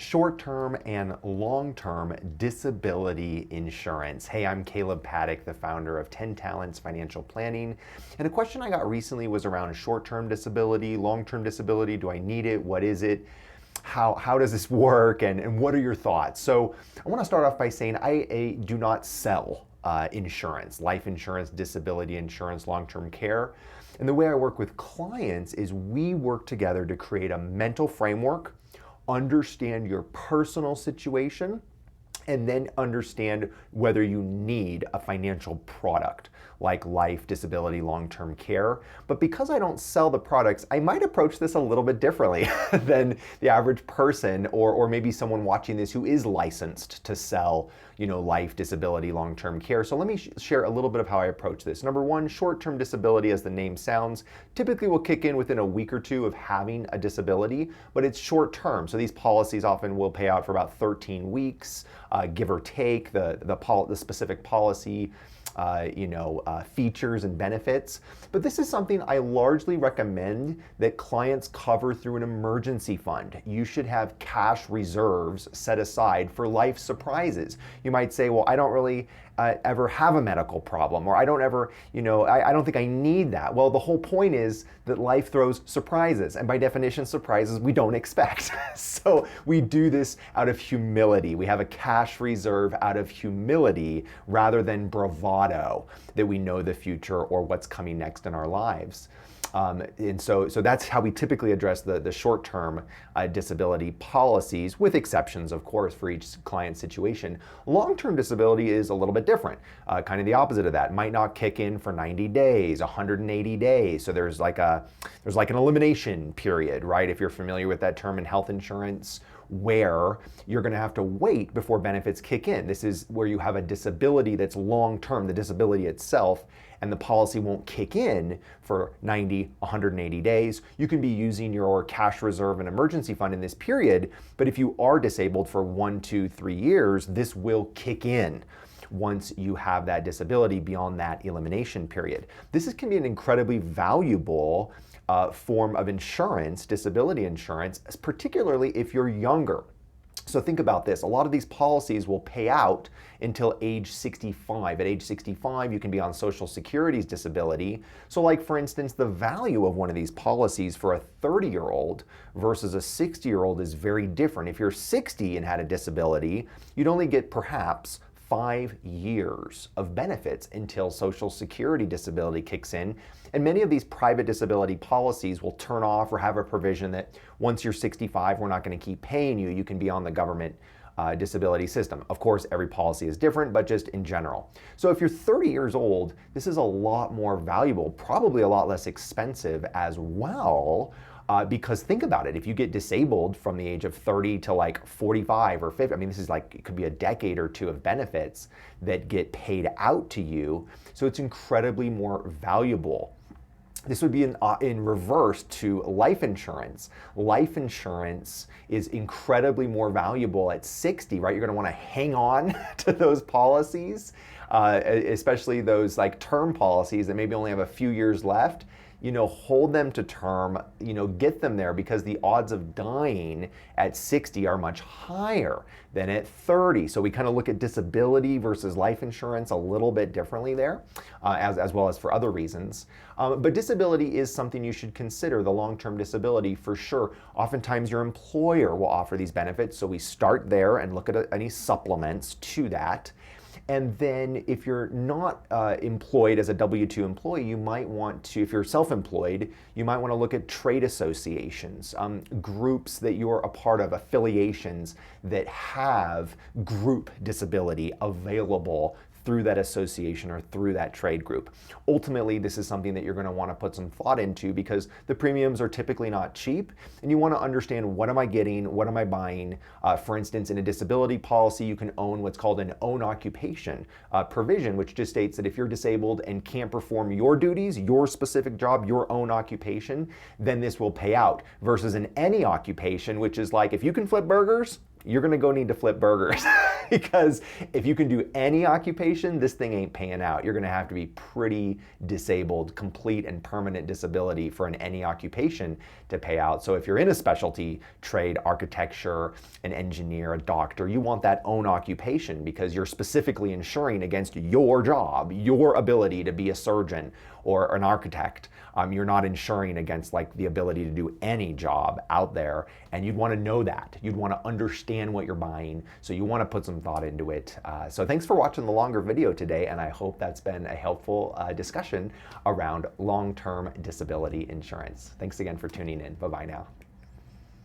Short-term and long-term disability insurance. Hey, I'm Caleb Paddock, the founder of 10 Talents Financial Planning. And a question I got recently was around short-term disability, long-term disability. Do I need it? What is it? How does this work? And what are your thoughts? So I want to start off by saying I do not sell insurance, life insurance, disability insurance, long-term care. And the way I work with clients is we work together to create a mental framework, understand your personal situation, and then understand whether you need a financial product like life, disability, long-term care. But because I don't sell the products, I might approach this a little bit differently than the average person or maybe someone watching this who is licensed to sell, life, disability, long-term care. So let me share a little bit of how I approach this. Number one, short-term disability, as the name sounds, typically will kick in within a week or two of having a disability, but it's short-term. So these policies often will pay out for about 13 weeks, give or take the specific policy features and benefits. But this is something I largely recommend that clients cover through an emergency fund. You should have cash reserves set aside for life surprises. You might say, well, I don't really ever have a medical problem, or I don't ever, I don't think I need that. Well, the whole point is that life throws surprises, and by definition, surprises we don't expect. So we do this out of humility. We have a cash reserve out of humility rather than bravado that we know the future or what's coming next in our lives. And so that's how we typically address the short-term disability policies, with exceptions, of course, for each client situation. Long-term disability is a little bit different, kind of the opposite of that. Might not kick in for 90 days, 180 days. So there's like an elimination period, right? If you're familiar with that term in health insurance, where you're going to have to wait before benefits kick in. This is where you have a disability that's long-term, the disability itself, and the policy won't kick in for 90, 180 days. You can be using your cash reserve and emergency fund in this period, but if you are disabled for 1, 2, 3 years, this will kick in once you have that disability beyond that elimination period. This can be an incredibly valuable form of insurance, disability insurance, particularly if you're younger. So think about this. A lot of these policies will pay out until age 65. At age 65, you can be on Social Security's disability. So like, for instance, the value of one of these policies for a 30-year-old versus a 60-year-old is very different. If you're 60 and had a disability, you'd only get perhaps 5 years of benefits until Social Security disability kicks in. And many of these private disability policies will turn off or have a provision that once you're 65, we're not going to keep paying you. You can be on the government disability system. Of course, every policy is different, but just in general. So if you're 30 years old, this is a lot more valuable, probably a lot less expensive as well. Because think about it, if you get disabled from the age of 30 to like 45 or 50, this is like, it could be a decade or two of benefits that get paid out to you. So it's incredibly more valuable. This would be in reverse to life insurance. Life insurance is incredibly more valuable at 60, right? You're going to want to hang on to those policies, especially those like term policies that maybe only have a few years left. Hold them to term, get them there, because the odds of dying at 60 are much higher than at 30. So we kind of look at disability versus life insurance a little bit differently there, as well as for other reasons. But disability is something you should consider, the long-term disability for sure. Oftentimes your employer will offer these benefits, so we start there and look at any supplements to that. And then if you're not employed as a W-2 employee, you might want to, if you're self-employed, you might want to look at trade associations, groups that you're a part of, affiliations that have group disability available through that association or through that trade group. Ultimately, this is something that you're going to want to put some thought into, because the premiums are typically not cheap, and you want to understand, what am I getting, what am I buying? For instance, in a disability policy, you can own what's called an own occupation provision, which just states that if you're disabled and can't perform your duties, your specific job, your own occupation, then this will pay out, versus an any occupation, which is like, if you can flip burgers, you're gonna go need to flip burgers because if you can do any occupation, this thing ain't paying out. You're gonna have to be pretty disabled, complete and permanent disability for an any occupation to pay out. So if you're in a specialty trade, architecture, an engineer, a doctor, you want that own occupation because you're specifically insuring against your job, your ability to be a surgeon or an architect. You're not insuring against like the ability to do any job out there, and you'd want to know that. You'd want to understand what you're buying, so you want to put some thought into it. So thanks for watching the longer video today, and I hope that's been a helpful discussion around long-term disability insurance. Thanks again for tuning in. Bye-bye now.